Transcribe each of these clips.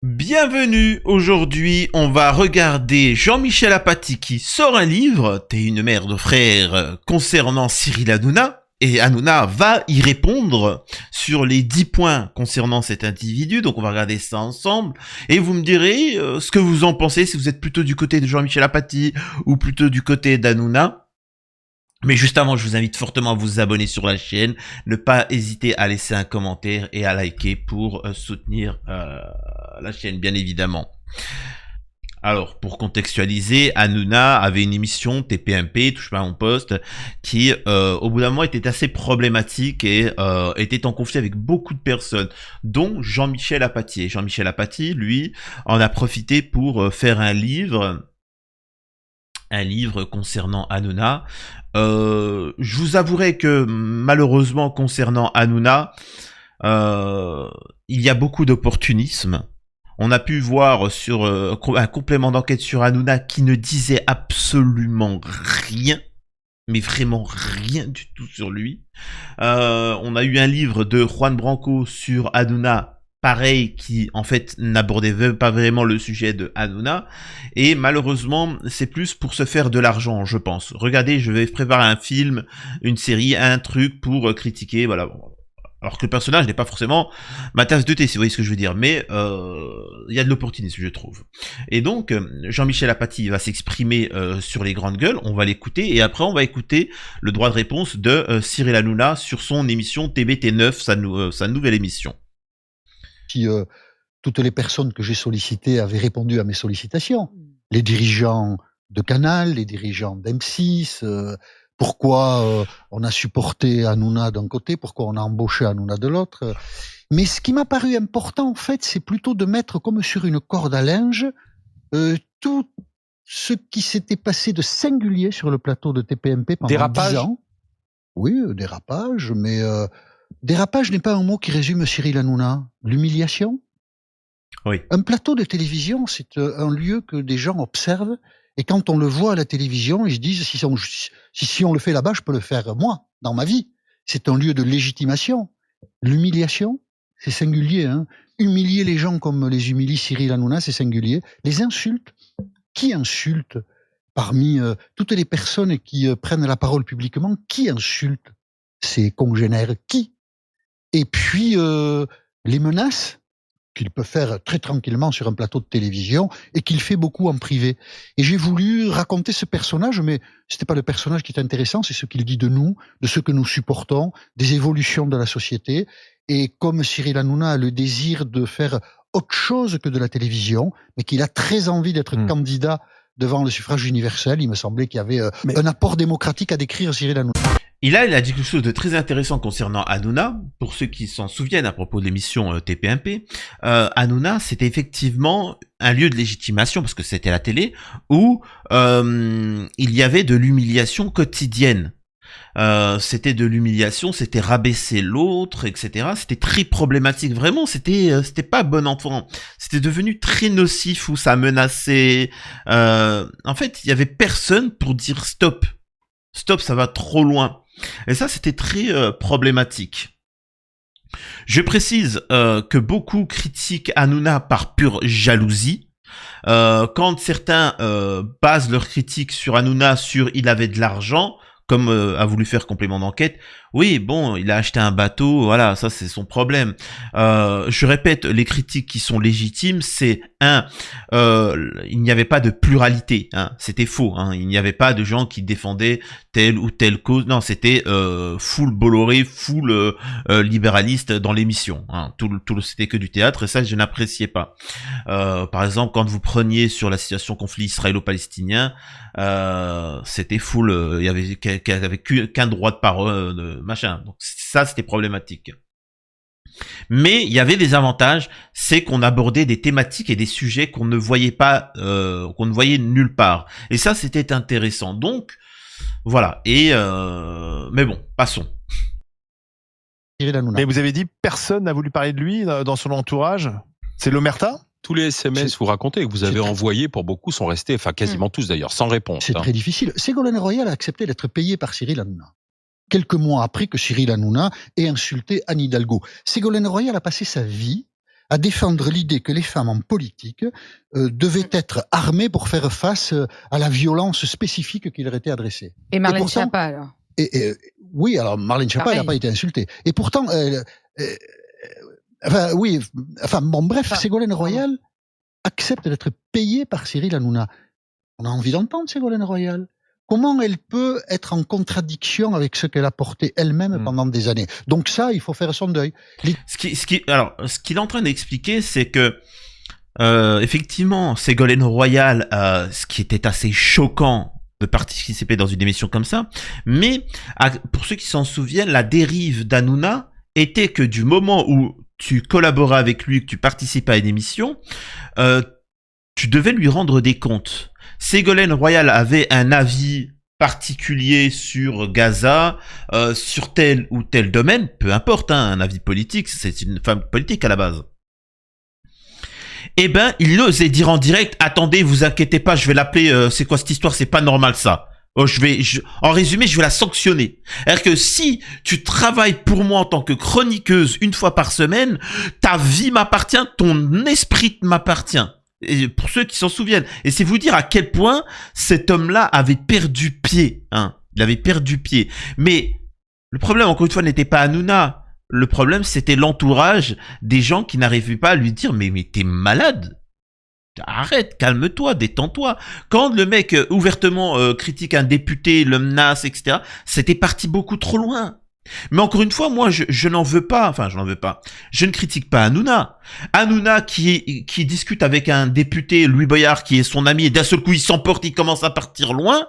Bienvenue, aujourd'hui on va regarder Jean-Michel Apathy qui sort un livre, T'es une mère de frère, concernant Cyril Hanouna, et Hanouna va y répondre sur les 10 points concernant cet individu, donc on va regarder ça ensemble, et vous me direz ce que vous en pensez, si vous êtes plutôt du côté de Jean-Michel Apathy ou plutôt du côté d'Hanouna. Mais juste avant, je vous invite fortement à vous abonner sur la chaîne, ne pas hésiter à laisser un commentaire et à liker pour soutenir la chaîne, bien évidemment. Alors, pour contextualiser, Hanouna avait une émission TPMP, Touche pas à mon poste, qui, au bout d'un moment, était assez problématique et était en conflit avec beaucoup de personnes, dont Jean-Michel Apathy. Et Jean-Michel Apathy, lui, en a profité pour faire un livre concernant Hanouna. Je vous avouerai que malheureusement concernant Hanouna, il y a beaucoup d'opportunisme. On a pu voir sur un complément d'enquête sur Hanouna qui ne disait absolument rien, mais vraiment rien du tout sur lui. On a eu un livre de Juan Branco sur Hanouna, pareil, qui en fait n'abordait pas vraiment le sujet de Hanouna, et malheureusement c'est plus pour se faire de l'argent, je pense. Regardez, je vais préparer un film, une série, un truc pour critiquer, voilà. Alors que le personnage n'est pas forcément ma tasse de thé, si vous voyez ce que je veux dire, mais il y a de l'opportunisme, je trouve. Et donc, Jean-Michel Apathy va s'exprimer sur les grandes gueules, on va l'écouter, et après on va écouter le droit de réponse de Cyril Hanouna sur son émission TBT9, sa nouvelle émission. Si toutes les personnes que j'ai sollicitées avaient répondu à mes sollicitations, les dirigeants de Canal, les dirigeants d'M6, pourquoi on a supporté Hanouna d'un côté, pourquoi on a embauché Hanouna de l'autre. Mais ce qui m'a paru important, en fait, c'est plutôt de mettre comme sur une corde à linge tout ce qui s'était passé de singulier sur le plateau de TPMP pendant 10 ans. Oui, dérapage, mais dérapage n'est pas un mot qui résume Cyril Hanouna. L'humiliation. Oui. Un plateau de télévision, c'est un lieu que des gens observent, et quand on le voit à la télévision, ils se disent si on le fait là-bas, je peux le faire moi, dans ma vie. C'est un lieu de légitimation. L'humiliation, c'est singulier. Hein. Humilier les gens comme les humilie Cyril Hanouna, c'est singulier. Les insultes, qui insulte parmi toutes les personnes qui prennent la parole publiquement, qui insulte ses congénères, qui? Et puis les menaces qu'il peut faire très tranquillement sur un plateau de télévision et qu'il fait beaucoup en privé. Et j'ai voulu raconter ce personnage, mais c'était pas le personnage qui est intéressant, c'est ce qu'il dit de nous, de ce que nous supportons, des évolutions de la société. Et comme Cyril Hanouna a le désir de faire autre chose que de la télévision, mais qu'il a très envie d'être candidat devant le suffrage universel, il me semblait qu'il y avait un apport démocratique à décrire Cyril Hanouna. Et là, il a dit quelque chose de très intéressant concernant Hanouna. Pour ceux qui s'en souviennent à propos de l'émission TPMP, Hanouna, c'était effectivement un lieu de légitimation, parce que c'était la télé, où il y avait de l'humiliation quotidienne. C'était de l'humiliation, c'était rabaisser l'autre, etc. C'était très problématique, vraiment, c'était pas bon enfant. C'était devenu très nocif, où ça menaçait. En fait, il y avait personne pour dire stop. Stop, ça va trop loin. Et ça, c'était très problématique. Je précise que beaucoup critiquent Hanouna par pure jalousie. Quand certains basent leur critique sur Hanouna sur il avait de l'argent, comme a voulu faire complément d'enquête, oui, bon, il a acheté un bateau, voilà, ça c'est son problème. Je répète, les critiques qui sont légitimes, c'est il n'y avait pas de pluralité, hein, c'était faux, hein, il n'y avait pas de gens qui défendaient telle ou telle cause, non, c'était full Bolloré, full libéraliste dans l'émission, hein, c'était que du théâtre, et ça je n'appréciais pas. Par exemple, quand vous preniez sur la situation conflit israélo-palestinien, c'était full, il y avait qu'un droit de parole, machin. Donc ça, c'était problématique. Mais il y avait des avantages, c'est qu'on abordait des thématiques et des sujets qu'on ne voyait pas, qu'on ne voyait nulle part. Et ça, c'était intéressant. Donc, voilà. Et mais bon, passons. Mais vous avez dit personne n'a voulu parler de lui dans son entourage. C'est l'omerta? Tous les SMS, vous racontez, que vous avez envoyés, pour beaucoup, sont restés, enfin quasiment tous d'ailleurs, sans réponse. C'est très difficile. Ségolène Royal a accepté d'être payé par Cyril Hanouna. Quelques mois après que Cyril Hanouna ait insulté Anne Hidalgo. Ségolène Royal a passé sa vie à défendre l'idée que les femmes en politique devaient être armées pour faire face à la violence spécifique qui leur était adressée. Et Marlène pourtant- Schiappa, alors. Oui, alors Marlène Schiappa, elle n'a Pareil. pas été insultée. Et pourtant, bref, Ah, Ségolène pardon. Royal accepte d'être payée par Cyril Hanouna. On a envie d'entendre Ségolène Royal. Comment elle peut être en contradiction avec ce qu'elle a porté elle-même pendant des années? Donc ça, il faut faire son deuil. Ce qu'il est en train d'expliquer, c'est que effectivement, Ségolène Royal, ce qui était assez choquant de participer dans une émission comme ça, mais pour ceux qui s'en souviennent, la dérive d'Hanouna était que du moment où tu collaborais avec lui, que tu participais à une émission, tu devais lui rendre des comptes. Ségolène Royal avait un avis particulier sur Gaza, sur tel ou tel domaine, peu importe, hein, un avis politique, c'est une femme politique à la base. Eh ben, il osait dire en direct, attendez, vous inquiétez pas, je vais l'appeler, c'est quoi cette histoire, c'est pas normal ça. Oh, en résumé, je vais la sanctionner. C'est-à-dire que si tu travailles pour moi en tant que chroniqueuse une fois par semaine, ta vie m'appartient, ton esprit m'appartient. Et pour ceux qui s'en souviennent. Et c'est vous dire à quel point cet homme-là avait perdu pied, hein. Il avait perdu pied. Mais le problème, encore une fois, n'était pas Hanouna. Le problème, c'était l'entourage des gens qui n'arrivaient pas à lui dire, mais t'es malade. Arrête, calme-toi, détends-toi. Quand le mec ouvertement critique un député, le menace, etc., c'était parti beaucoup trop loin. Mais encore une fois, moi, je n'en veux pas. Enfin, je n'en veux pas. Je ne critique pas Hanouna. Hanouna qui discute avec un député, Louis Boyard, qui est son ami, et d'un seul coup, il s'emporte, il commence à partir loin.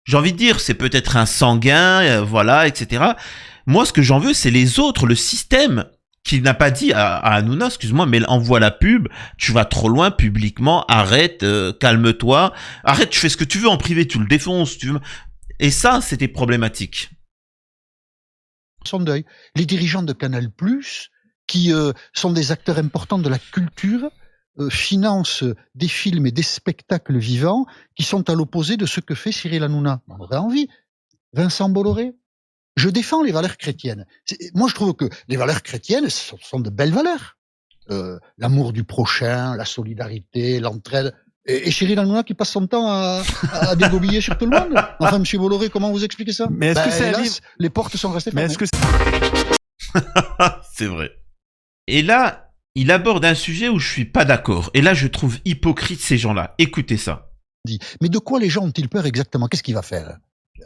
J'ai envie de dire, c'est peut-être un sanguin, voilà, etc. Moi, ce que j'en veux, c'est les autres, le système, qui n'a pas dit à Hanouna, excuse-moi, mais envoie la pub, tu vas trop loin publiquement, arrête, calme-toi, arrête, tu fais ce que tu veux en privé, tu le défonces, tu veux. Et ça, c'était problématique. Son deuil. Les dirigeants de Canal+, qui sont des acteurs importants de la culture, financent des films et des spectacles vivants qui sont à l'opposé de ce que fait Cyril Hanouna. On aurait envie. Vincent Bolloré. Je défends les valeurs chrétiennes. Moi, je trouve que les valeurs chrétiennes sont de belles valeurs. L'amour du prochain, la solidarité, l'entraide. Et Cyril Hanouna qui passe son temps à dégobiller sur tout le monde. Enfin, monsieur Bolloré, comment vous expliquez ça? Mais est-ce que c'est un hélas, livre les portes sont restées Mais fermées. est-ce que C'est vrai. Et là, il aborde un sujet où je suis pas d'accord. Et là, je trouve hypocrite ces gens-là. Écoutez ça. Mais de quoi les gens ont-ils peur exactement? Qu'est-ce qu'il va faire?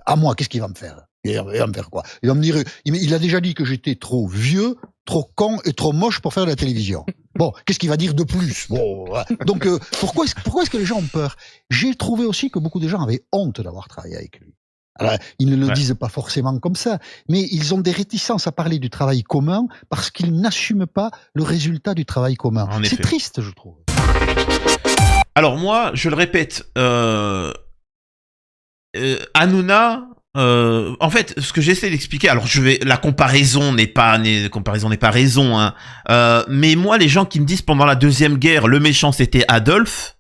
À moi, qu'est-ce qu'il va me faire? Il va me faire quoi? Il va me dire, il a déjà dit que j'étais trop vieux, trop con et trop moche pour faire de la télévision. Bon, qu'est-ce qu'il va dire de plus? Bon, voilà. Donc, pourquoi est-ce que les gens ont peur? J'ai trouvé aussi que beaucoup de gens avaient honte d'avoir travaillé avec lui. Alors, ils ne le disent pas forcément comme ça, mais ils ont des réticences à parler du travail commun parce qu'ils n'assument pas le résultat du travail commun. En C'est effet. triste, je trouve. Alors moi, je le répète, Hanouna, en fait, ce que j'essaie d'expliquer, alors la comparaison n'est pas raison, hein. Mais moi, les gens qui me disent pendant la Deuxième Guerre, le méchant c'était Adolphe,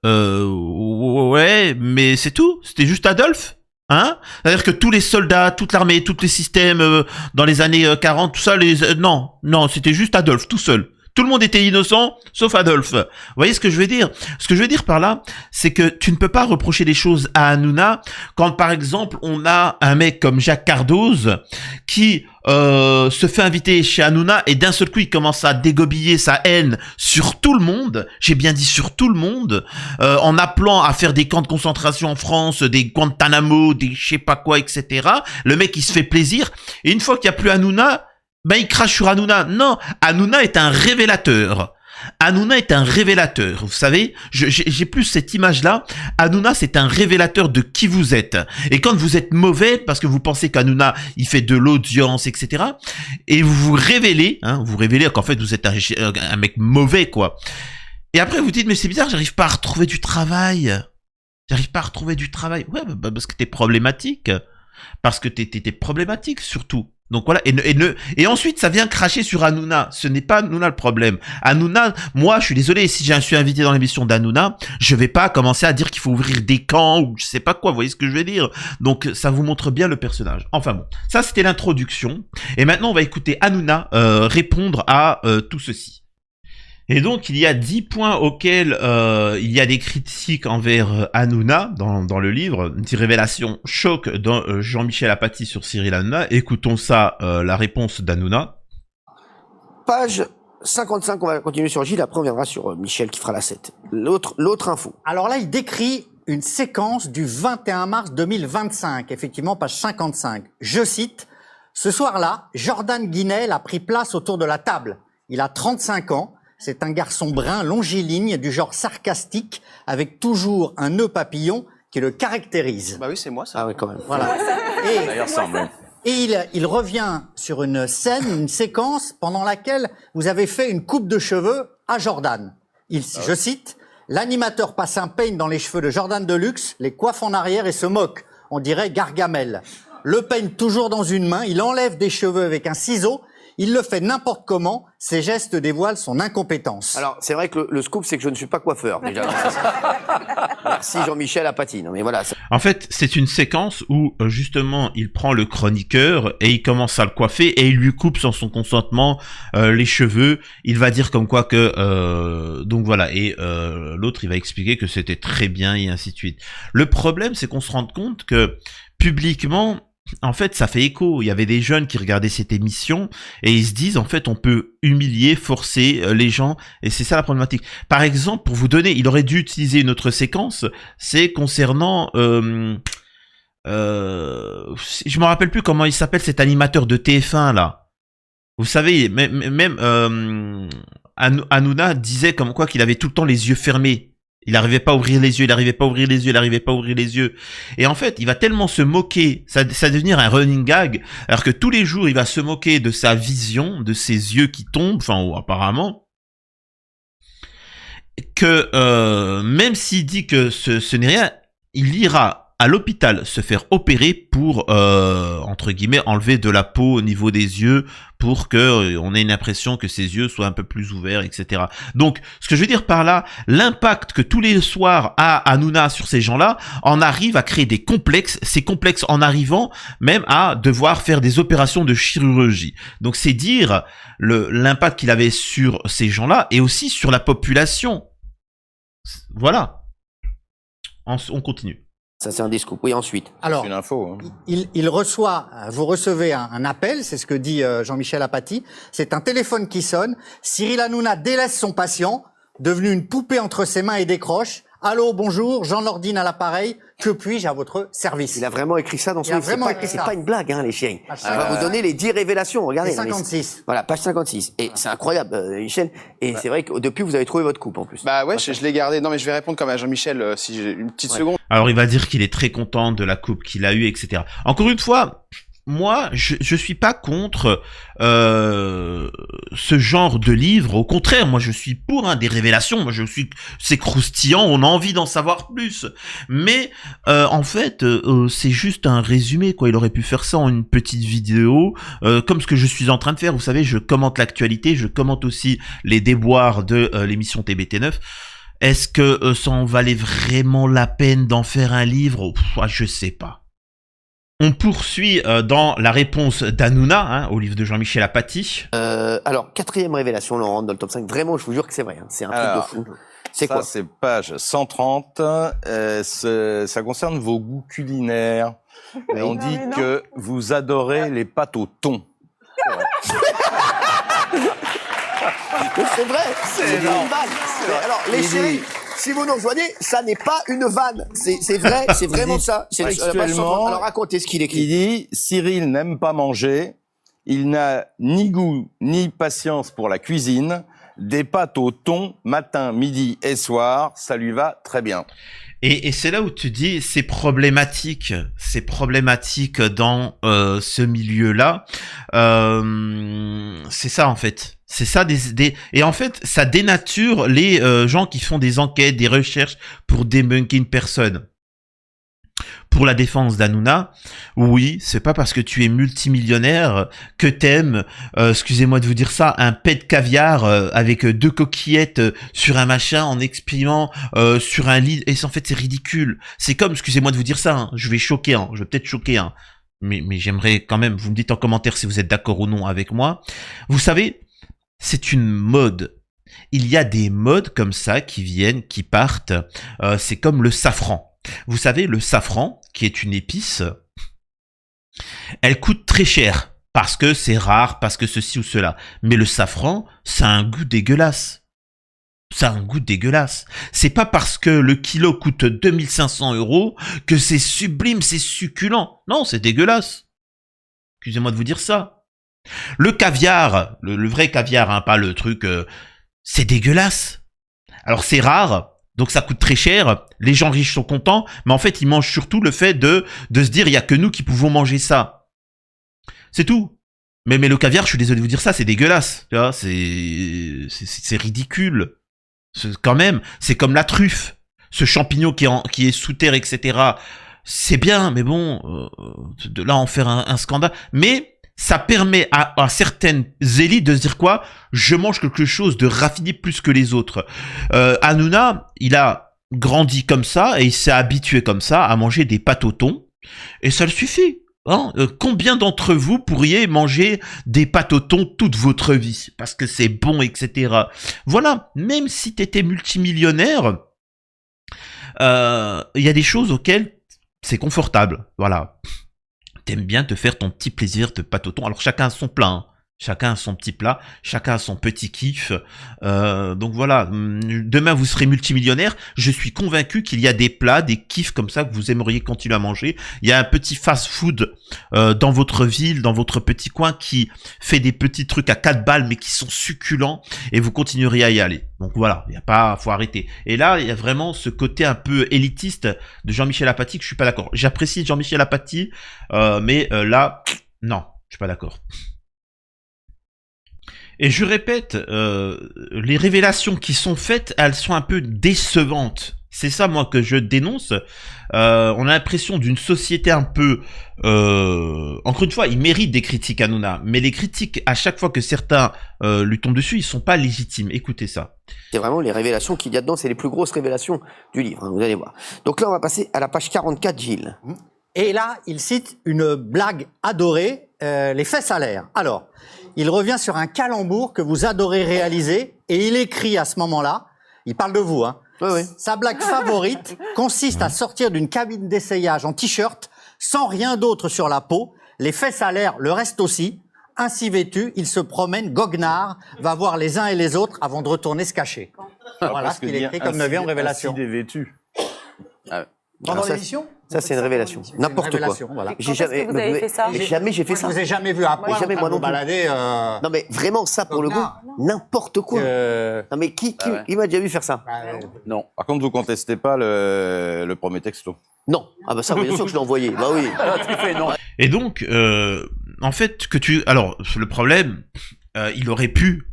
ouais, mais c'est tout, c'était juste Adolphe, hein. C'est-à-dire que tous les soldats, toute l'armée, tous les systèmes dans les années 40, tout ça, non, c'était juste Adolphe, tout seul. Tout le monde était innocent, sauf Adolphe. Vous voyez ce que je veux dire? Ce que je veux dire par là, c'est que tu ne peux pas reprocher des choses à Hanouna quand, par exemple, on a un mec comme Jacques Cardoz qui se fait inviter chez Hanouna et d'un seul coup, il commence à dégobiller sa haine sur tout le monde. J'ai bien dit sur tout le monde, en appelant à faire des camps de concentration en France, des Guantanamo, des je sais pas quoi, etc. Le mec, il se fait plaisir. Et une fois qu'il n'y a plus Hanouna, ben il crache sur Hanouna. Non, Hanouna est un révélateur. Hanouna est un révélateur. Vous savez, j'ai plus cette image-là. Hanouna, c'est un révélateur de qui vous êtes. Et quand vous êtes mauvais, parce que vous pensez qu'Hanouna, il fait de l'audience, etc., et vous révélez qu'en fait, vous êtes un mec mauvais, quoi. Et après, vous dites, mais c'est bizarre, j'arrive pas à retrouver du travail. Ouais, parce que t'es problématique. Parce que t'es problématique, surtout. Donc voilà, et ensuite ça vient cracher sur Hanouna. Ce n'est pas Hanouna le problème. Hanouna, moi je suis désolé, si je suis invité dans l'émission d'Hanouna, je vais pas commencer à dire qu'il faut ouvrir des camps ou je sais pas quoi, vous voyez ce que je veux dire. Donc ça vous montre bien le personnage. Enfin bon, ça c'était l'introduction. Et maintenant on va écouter Hanouna répondre à tout ceci. Et donc, il y a 10 points auxquels il y a des critiques envers Hanouna dans le livre. 10 révélations choc dans Jean-Michel Apathy sur Cyril Hanouna. Écoutons ça, la réponse d'Hanouna. Page 55, on va continuer sur Gilles, après on viendra sur Michel qui fera la 7. L'autre info. Alors là, il décrit une séquence du 21 mars 2025, effectivement, page 55. Je cite, « Ce soir-là, Jordan Guinel a pris place autour de la table. Il a 35 ans. C'est un garçon brun longiligne du genre sarcastique avec toujours un nœud papillon qui le caractérise. » Bah oui, c'est moi ça. Ah oui, quand même. Voilà. Et il revient sur une scène, une séquence pendant laquelle vous avez fait une coupe de cheveux à Jordan. Je cite, « L'animateur passe un peigne dans les cheveux de Jordan Deluxe, les coiffe en arrière et se moque. On dirait Gargamel. Le peigne toujours dans une main, il enlève des cheveux avec un ciseau. Il le fait n'importe comment, ses gestes dévoilent son incompétence. » Alors, c'est vrai que le scoop, c'est que je ne suis pas coiffeur, déjà. Merci Jean-Michel Apathy. Non, mais voilà. En fait, c'est une séquence où, justement, il prend le chroniqueur et il commence à le coiffer et il lui coupe sans son consentement les cheveux. Il va dire comme quoi que... donc voilà, et l'autre, il va expliquer que c'était très bien et ainsi de suite. Le problème, c'est qu'on se rend compte que, publiquement... En fait, ça fait écho. Il y avait des jeunes qui regardaient cette émission et ils se disent, en fait, on peut humilier, forcer les gens et c'est ça la problématique. Par exemple, pour vous donner, il aurait dû utiliser une autre séquence, c'est concernant... je me rappelle plus comment il s'appelle cet animateur de TF1 là. Vous savez, même Hanouna disait comme quoi qu'il avait tout le temps les yeux fermés. Il n'arrivait pas à ouvrir les yeux, il n'arrivait pas à ouvrir les yeux, il n'arrivait pas à ouvrir les yeux. Et en fait, il va tellement se moquer, ça va devenir un running gag, alors que tous les jours, il va se moquer de sa vision, de ses yeux qui tombent, enfin, apparemment, que même s'il dit que ce n'est rien, il ira à l'hôpital se faire opérer pour, entre guillemets, enlever de la peau au niveau des yeux pour que on ait une impression que ses yeux soient un peu plus ouverts, etc. Donc, ce que je veux dire par là, l'impact que tous les soirs a Hanouna sur ces gens-là en arrive à créer des complexes, ces complexes en arrivant même à devoir faire des opérations de chirurgie. Donc, c'est dire l'impact qu'il avait sur ces gens-là et aussi sur la population. Voilà. On continue. Ça, c'est un des scoops. Oui, ensuite. Alors, C'est une info. Hein. il reçoit, vous recevez un appel, c'est ce que dit Jean-Michel Apathy. C'est un téléphone qui sonne. Cyril Hanouna délaisse son patient, devenu une poupée entre ses mains et décroche. Allô, bonjour, Jean Lordine à l'appareil. Que puis-je à votre service? Il a vraiment écrit ça dans son livre. C'est pas une blague, hein, les chiens. On va vous donner les 10 révélations. Regardez. Page 56. Voilà, page 56. Et c'est incroyable, Michel. Et c'est vrai que depuis, vous avez trouvé votre coupe, en plus. Bah ouais, je l'ai gardé. Non, mais je vais répondre comme à Jean-Michel, si j'ai une petite seconde. Alors, il va dire qu'il est très content de la coupe qu'il a eue, etc. Encore une fois, moi, je suis pas contre ce genre de livre. Au contraire, moi, je suis pour des révélations. Moi, c'est croustillant. On a envie d'en savoir plus. Mais en fait, c'est juste un résumé, quoi. Il aurait pu faire ça en une petite vidéo, comme ce que je suis en train de faire. Vous savez, je commente l'actualité, je commente aussi les déboires de l'émission TBT9. Est-ce que ça en valait vraiment la peine d'en faire un livre? Je sais pas. On poursuit dans la réponse d'Hanouna au livre de Jean-Michel Apathy. Alors, 4e révélation, on rentre dans le top 5. Vraiment, je vous jure que c'est vrai. Hein. C'est un truc de fou. C'est quoi? C'est page 130. Ça concerne vos goûts culinaires. Et on dit que vous adorez les pâtes au thon. C'est vrai. C'est une vanne. Alors, les chéris, si vous nous rejoignez, ça n'est pas une vanne. C'est vrai, c'est vraiment ça. Textuellement, alors, racontez ce qu'il écrit. Il dit, Cyril n'aime pas manger. Il n'a ni goût, ni patience pour la cuisine. Des pâtes au thon, matin, midi et soir, ça lui va très bien. Et c'est là où tu dis, c'est problématique dans ce milieu-là. C'est ça en fait. C'est ça et en fait, ça dénature les gens qui font des enquêtes, des recherches pour débunker une personne. pour la défense d'Hanouna, oui, c'est pas parce que tu es multimillionnaire que t'aimes, excusez-moi de vous dire ça, un pet de caviar avec 2 coquillettes sur un machin en exprimant sur un lit. Et en fait, c'est ridicule. C'est comme, excusez-moi de vous dire ça, hein, je vais choquer, hein, je vais peut-être choquer, hein, mais j'aimerais quand même, vous me dites en commentaire si vous êtes d'accord ou non avec moi. Vous savez, c'est une mode. Il y a des modes comme ça qui viennent, qui partent. C'est comme le safran. Vous savez, le safran, qui est une épice, elle coûte très cher parce que c'est rare, parce que ceci ou cela. Mais le safran, ça a un goût dégueulasse. Ça a un goût dégueulasse. C'est pas parce que le kilo coûte 2500 € que c'est sublime, c'est succulent. Non, c'est dégueulasse. Excusez-moi de vous dire ça. Le caviar, le vrai caviar, hein, pas le truc... c'est dégueulasse. Alors c'est rare, donc ça coûte très cher, les gens riches sont contents, mais en fait ils mangent surtout le fait de se dire il y a que nous qui pouvons manger ça. C'est tout. Mais le caviar, je suis désolé de vous dire ça, c'est dégueulasse. Tu vois, c'est ridicule. Quand même, c'est comme la truffe. Ce champignon qui est sous terre, etc. C'est bien, mais bon, de là en faire un scandale. Mais ça permet à certaines élites de se dire quoi? Je mange quelque chose de raffiné plus que les autres. Hanouna, il a grandi comme ça et il s'est habitué comme ça à manger des pâtes au thon. Et ça le suffit. Hein, combien d'entre vous pourriez manger des pâtes au thon toute votre vie? Parce que c'est bon, etc. Voilà, même si tu étais multimillionnaire, il y a des choses auxquelles c'est confortable. Voilà. T'aimes bien te faire ton petit plaisir de pâte au thon. Alors chacun a son plat, hein. Chacun a son petit plat, chacun a son petit kiff. Donc voilà, demain vous serez multimillionnaire. Je suis convaincu qu'il y a des plats, des kiffs comme ça que vous aimeriez continuer à manger. Il y a un petit fast-food dans votre ville, dans votre petit coin qui fait des petits trucs à 4 balles mais qui sont succulents et vous continuerez à y aller. Donc voilà, il y a pas, faut arrêter. Et là, il y a vraiment ce côté un peu élitiste de Jean-Michel Apathy que je suis pas d'accord. J'apprécie Jean-Michel Apathy, mais là, non, je suis pas d'accord. Et je répète, les révélations qui sont faites, elles sont un peu décevantes. C'est ça, moi, que je dénonce. On a l'impression d'une société un peu... encore une fois, il mérite des critiques, Hanouna. Mais les critiques, à chaque fois que certains lui tombent dessus, ils sont pas légitimes. Écoutez ça. C'est vraiment les révélations qu'il y a dedans, c'est les plus grosses révélations du livre, hein, vous allez voir. Donc là, on va passer à la page 44, Gilles. Et là, il cite une blague adorée, les faits salaires. Alors, il revient sur un calembour que vous adorez réaliser et il écrit à ce moment-là, il parle de vous, hein. Oui, oui. Sa blague favorite consiste à sortir d'une cabine d'essayage en t-shirt, sans rien d'autre sur la peau, les faits salaires le restent aussi. Ainsi vêtu, il se promène, goguenard, va voir les uns et les autres avant de retourner se cacher. Voilà ce qu'il écrit comme 9e révélation. Vêtu. Pendant ça, l'émission? Ça, c'est une révélation. N'importe quoi. Voilà. J'ai jamais, vous avez fait ça? Jamais j'ai fait ça. Je vous ai jamais vu à point jamais, moi non plus. balader. Non mais vraiment ça pour le coup, n'importe quoi. Non mais qui m'a déjà vu faire ça? Non. Par contre, vous contestez pas le premier texto. Non. Ah bah ça, bien sûr que je l'ai envoyé. Bah oui. Et donc, en fait, alors, le problème, il aurait pu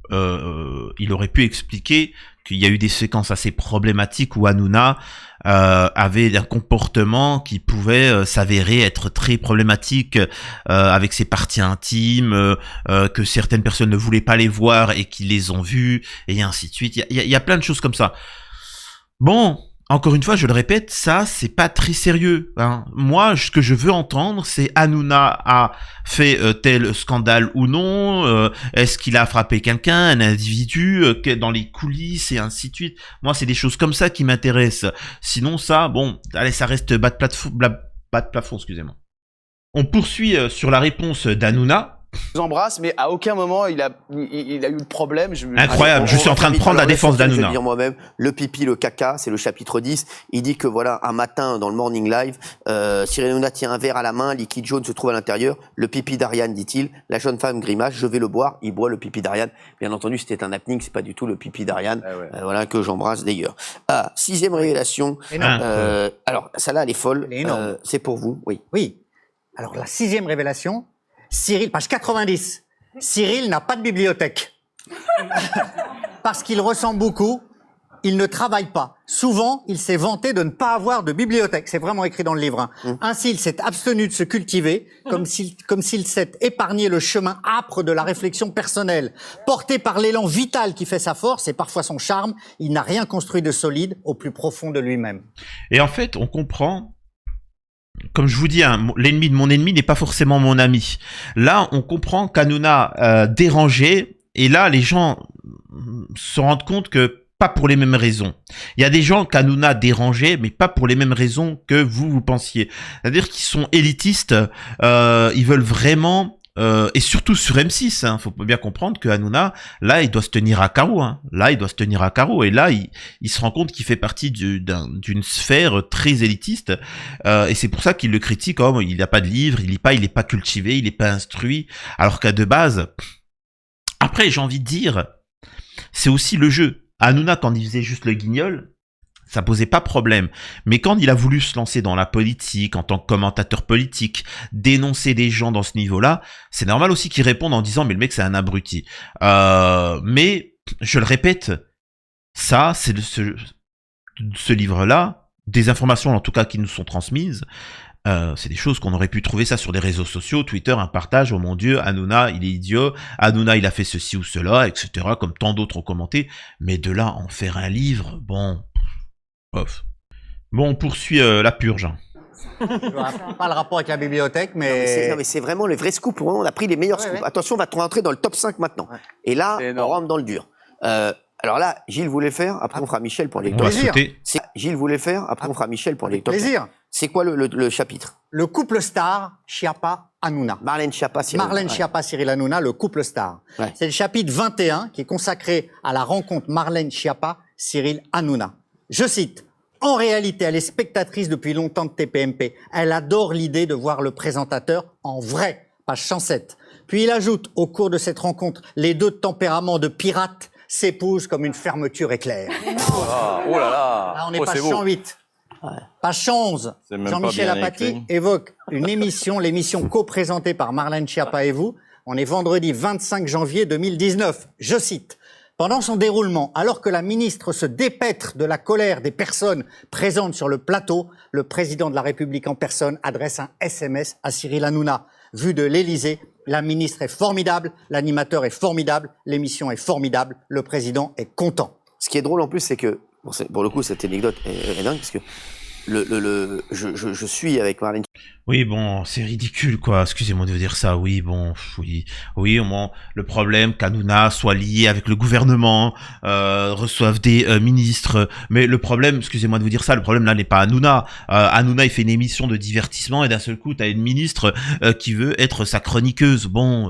expliquer qu'il y a eu des séquences assez problématiques où Hanouna avait un comportement qui pouvait s'avérer être très problématique avec ses parties intimes, que certaines personnes ne voulaient pas les voir et qui les ont vues, et ainsi de suite. Il y a plein de choses comme ça. Bon, encore une fois, je le répète, ça, c'est pas très sérieux, hein. Moi, ce que je veux entendre, c'est Hanouna a fait tel scandale ou non, est-ce qu'il a frappé quelqu'un, un individu, dans les coulisses et ainsi de suite. Moi, c'est des choses comme ça qui m'intéressent. Sinon, ça, bon, allez, ça reste bas de plafond, excusez-moi. On poursuit sur la réponse d'Hanouna. Je vous embrasse, mais à aucun moment il a eu le problème. Incroyable, je suis en train de prendre la défense d'Hanouna. Je vais dire moi-même, le pipi, le caca, c'est le chapitre 10. Il dit que voilà, un matin dans le Morning Live, Cyril Hanouna tient un verre à la main, liquide jaune se trouve à l'intérieur. Le pipi d'Ariane, dit-il. La jeune femme grimace, je vais le boire. Il boit le pipi d'Ariane. Bien entendu, c'était un happening, c'est pas du tout le pipi d'Ariane. Voilà, que j'embrasse d'ailleurs. 6e révélation. Alors, celle-là, elle est folle. C'est pour vous, oui. Oui. Alors, la 6e révélation. Cyril, page 90. Cyril n'a pas de bibliothèque. Parce qu'il ressemble beaucoup il ne travaille pas. Souvent, il s'est vanté de ne pas avoir de bibliothèque. C'est vraiment écrit dans le livre. Hein. Ainsi, il s'est abstenu de se cultiver, comme s'il s'est épargné le chemin âpre de la réflexion personnelle. Porté par l'élan vital qui fait sa force et parfois son charme, il n'a rien construit de solide au plus profond de lui-même. Et en fait, on comprend, comme je vous dis, hein, l'ennemi de mon ennemi n'est pas forcément mon ami. Là, on comprend qu'Hanouna dérangeait, et là, les gens se rendent compte que pas pour les mêmes raisons. Il y a des gens qu'Hanouna dérangeait, mais pas pour les mêmes raisons que vous pensiez. C'est-à-dire qu'ils sont élitistes, ils veulent vraiment... et surtout sur M6, hein, faut bien comprendre que Hanouna, là, il doit se tenir à carreau. Hein. Là, il doit se tenir à carreau. Et là, il se rend compte qu'il fait partie d'une sphère très élitiste. Et c'est pour ça qu'il le critique. Oh, il n'a pas de livre, il est pas cultivé, il est pas instruit. Alors qu'à de base... Après, j'ai envie de dire, c'est aussi le jeu. Hanouna, quand il faisait juste le guignol, ça posait pas problème. Mais quand il a voulu se lancer dans la politique, en tant que commentateur politique, dénoncer des gens dans ce niveau-là, c'est normal aussi qu'il réponde en disant « mais le mec, c'est un abruti ». Mais, je le répète, ça, c'est ce livre-là, des informations en tout cas qui nous sont transmises, c'est des choses qu'on aurait pu trouver ça sur les réseaux sociaux, Twitter, un partage, oh mon Dieu, Hanouna, il est idiot, Hanouna, il a fait ceci ou cela, etc., comme tant d'autres ont commenté, mais de là, en faire un livre, bon, off. Bon, on poursuit la purge. Pas le rapport avec la bibliothèque, Non, mais c'est vraiment le vrai scoop. On a pris les meilleurs scoops. Attention, on va rentrer dans le top 5 maintenant. Ouais. Et là, on rentre dans le dur. Alors là, Gilles voulait faire, après on fera Michel pour les Gilles voulait faire, après on fera Michel pour les plaisir. C'est quoi le chapitre? Le couple star, Schiappa-Hanouna. Marlène Schiappa, Cyril Hanouna, le couple star. Ouais. C'est le chapitre 21 qui est consacré à la rencontre Marlène Schiappa-Cyril Hanouna. Je cite, « En réalité, elle est spectatrice depuis longtemps de TPMP. Elle adore l'idée de voir le présentateur en vrai. » Page 107. Puis il ajoute, au cours de cette rencontre, les deux tempéraments de pirates s'épousent comme une fermeture éclair. Oh là là. Là, on est page 108. Ouais. Page 11, Jean-Michel Apathy évoque une émission, l'émission co-présentée par Marlène Schiappa et vous. On est vendredi 25 janvier 2019. Je cite, « Pendant son déroulement, alors que la ministre se dépêtre de la colère des personnes présentes sur le plateau, le président de la République en personne adresse un SMS à Cyril Hanouna. Vu de l'Élysée, la ministre est formidable, l'animateur est formidable, l'émission est formidable, le président est content. » Ce qui est drôle en plus, c'est que, pour le coup, cette anecdote est dingue, parce que je suis avec Marlène. Oui, bon, c'est ridicule, quoi. Excusez-moi de vous dire ça. Oui, bon, oui, bon, le problème qu'Hanouna soit lié avec le gouvernement, reçoive des ministres. Mais le problème, excusez-moi de vous dire ça, le problème là n'est pas Hanouna. Hanouna, il fait une émission de divertissement et d'un seul coup, t'as une ministre qui veut être sa chroniqueuse. Bon,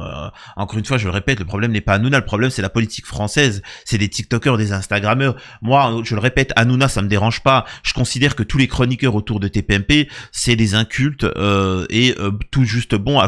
encore une fois, je le répète, le problème n'est pas Hanouna. Le problème, c'est la politique française. C'est des TikTokers, des Instagrammeurs. Moi, je le répète, Hanouna, ça me dérange pas. Je considère que tous les chroniqueurs autour de TPMP, c'est des incultes. Et tout juste bon à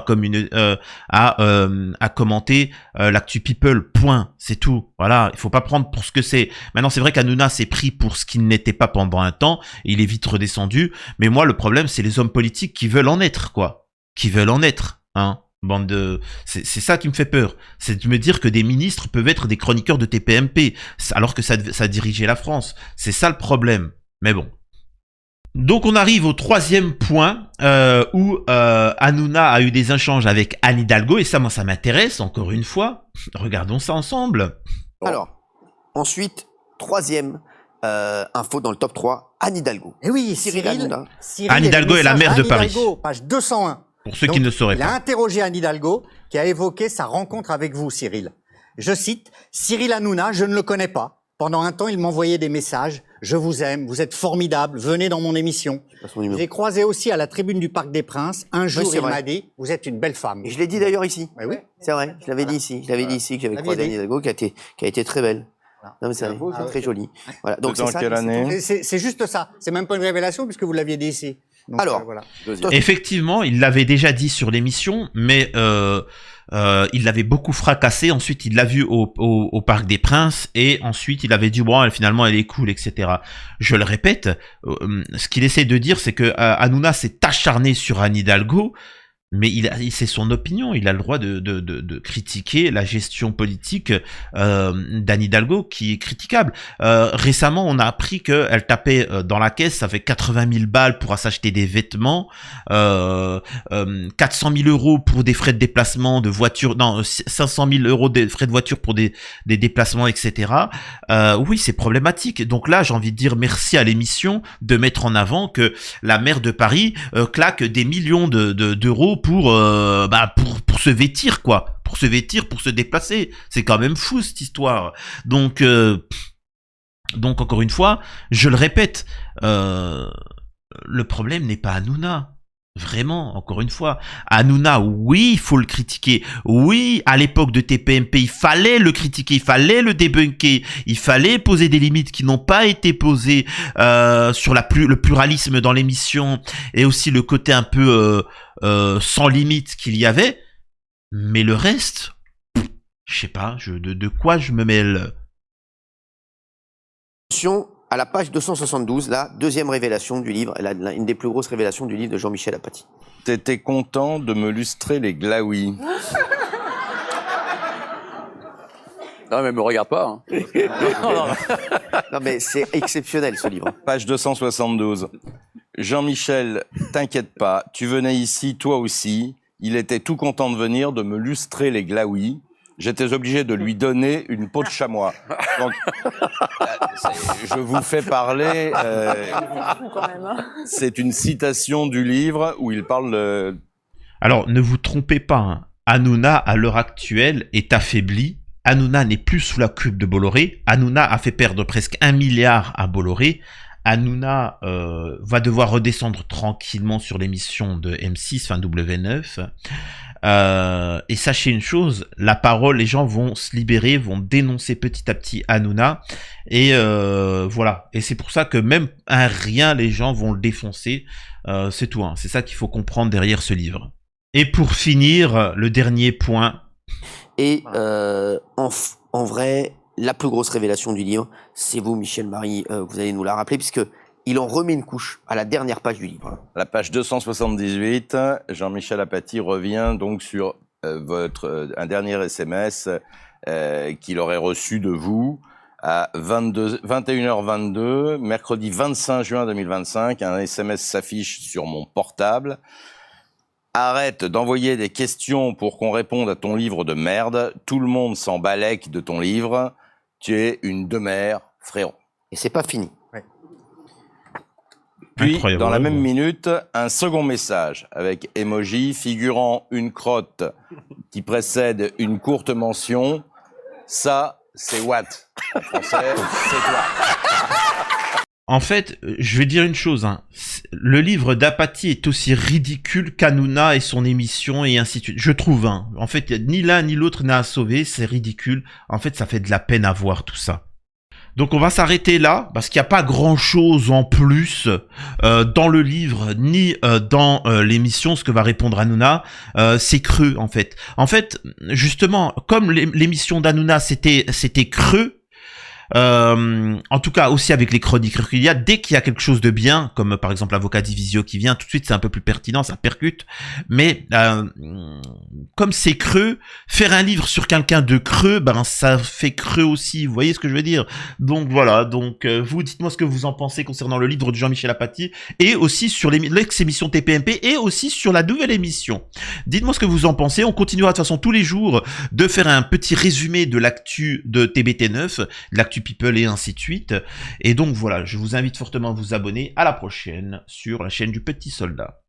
commenter l'actu people, point, c'est tout. Voilà, il faut pas prendre pour ce que c'est. Maintenant, c'est vrai qu'Hanouna s'est pris pour ce qu'il n'était pas pendant un temps, et il est vite redescendu, mais moi le problème c'est les hommes politiques qui veulent en être, quoi. Qui veulent en être, hein. Bande de... C'est ça qui me fait peur. C'est de me dire que des ministres peuvent être des chroniqueurs de TPMP, alors que ça dirigeait la France. C'est ça le problème. Mais bon. Donc on arrive au troisième point où Hanouna a eu des échanges avec Anne Hidalgo, et ça, moi, ça m'intéresse, encore une fois. Regardons ça ensemble. Alors, ensuite, troisième info dans le top 3, Anne Hidalgo. Et oui, Cyril Hanouna. Anne Hidalgo est la maire de Paris. Hidalgo, page 201. Pour ceux qui ne sauraient pas. Il a interrogé Anne Hidalgo, qui a évoqué sa rencontre avec vous, Cyril. Je cite, « Cyril Hanouna, je ne le connais pas. Pendant un temps, il m'envoyait des messages. Je vous aime, vous êtes formidable, venez dans mon émission. J'ai croisé aussi à la tribune du Parc des Princes. Un jour, il m'a dit, vous êtes une belle femme. » Et je l'ai dit d'ailleurs ici. Oui. C'est vrai, je l'avais dit ici. Je l'avais dit ici que j'avais croisé Anne Hidalgo qui a été très belle. Non, mais c'est très joli. Voilà. Donc dans quelle année? C'est juste ça. C'est même pas une révélation puisque vous l'aviez dit ici. Donc, alors, voilà. Effectivement, il l'avait déjà dit sur l'émission, mais il l'avait beaucoup fracassé. Ensuite, il l'a vu au Parc des Princes, et ensuite, il avait dit bon, finalement, elle est cool, etc. Je le répète, ce qu'il essaie de dire, c'est que Hanouna s'est acharné sur Anne Hidalgo, Mais c'est son opinion, il a le droit de critiquer la gestion politique d'Anne Hidalgo, qui est critiquable. Récemment, on a appris qu'elle tapait dans la caisse, ça fait 80 000 balles pour s'acheter des vêtements, 400 000 euros pour des frais de déplacement de voiture, non, 500 000 euros de frais de voiture pour des déplacements, etc. Oui, c'est problématique. Donc là, j'ai envie de dire merci à l'émission de mettre en avant que la maire de Paris claque des millions d'euros pour se vêtir, quoi, pour se vêtir, pour se déplacer. C'est quand même fou cette histoire. Donc encore une fois, je le répète, le problème n'est pas Hanouna. Vraiment, encore une fois, Hanouna, oui, il faut le critiquer. Oui, à l'époque de TPMP, il fallait le critiquer, il fallait le débunker, il fallait poser des limites qui n'ont pas été posées sur le pluralisme dans l'émission et aussi le côté un peu sans limite qu'il y avait. Mais le reste, je sais pas, de quoi je me mêle. À la page 272, la deuxième révélation du livre, une des plus grosses révélations du livre de Jean-Michel Apathy. T'étais content de me lustrer les glaouis. Non, mais me regarde pas. Hein. Non, mais c'est exceptionnel ce livre. Page 272. Jean-Michel, t'inquiète pas, tu venais ici toi aussi. Il était tout content de venir, de me lustrer les glaouis. J'étais obligé de lui donner une peau de chamois. Donc, je vous fais parler. C'est une citation du livre où il parle de... Alors, ne vous trompez pas, hein. Hanouna, à l'heure actuelle, est affaibli. Hanouna n'est plus sous la coupe de Bolloré. Hanouna a fait perdre presque 1 milliard à Bolloré. Hanouna va devoir redescendre tranquillement sur l'émission de M6, enfin W9. Et sachez une chose, la parole, les gens vont se libérer, vont dénoncer petit à petit Hanouna. Et voilà. Et c'est pour ça que même un rien, les gens vont le défoncer. C'est tout, hein. C'est ça qu'il faut comprendre derrière ce livre. Et pour finir, le dernier point. Et en vrai, la plus grosse révélation du livre, c'est vous, Michel Marie, vous allez nous la rappeler, puisque il en remet une couche à la dernière page du livre. La page 278, Jean-Michel Apathy revient donc sur un dernier SMS qu'il aurait reçu de vous à 21h22, mercredi 25 juin 2025. Un SMS s'affiche sur mon portable. Arrête d'envoyer des questions pour qu'on réponde à ton livre de merde. Tout le monde s'en balèque de ton livre. Tu es une demeure, frérot. Et c'est pas fini. Ouais. Puis, Incroyable. dans la même minute, un second message avec emoji figurant une crotte qui précède une courte mention. Ça, c'est what? En français, c'est toi. En fait, je vais dire une chose, hein. Le livre d'Apathy est aussi ridicule qu'Hanouna et son émission et ainsi de suite. Je trouve, hein. En fait, ni l'un ni l'autre n'a à sauver, c'est ridicule. En fait, ça fait de la peine à voir tout ça. Donc on va s'arrêter là, parce qu'il n'y a pas grand-chose en plus dans le livre, ni dans l'émission, ce que va répondre Hanouna. C'est creux, en fait. En fait, justement, comme l'émission d'Hanouna, c'était creux, en tout cas aussi avec les chroniqueurs qu'il y a, dès qu'il y a quelque chose de bien, comme par exemple l'avocat Divisio qui vient, tout de suite c'est un peu plus pertinent, ça percute, mais comme c'est creux, faire un livre sur quelqu'un de creux, ben ça fait creux aussi, vous voyez ce que je veux dire? Donc voilà, donc vous dites-moi ce que vous en pensez concernant le livre de Jean-Michel Apathy, et aussi sur l'ex-émission TPMP, et aussi sur la nouvelle émission. Dites-moi ce que vous en pensez, on continuera de toute façon tous les jours de faire un petit résumé de l'actu de TBT9, de l'actu People et ainsi de suite. Et donc voilà, je vous invite fortement à vous abonner. À la prochaine sur la chaîne du Petit Soldat.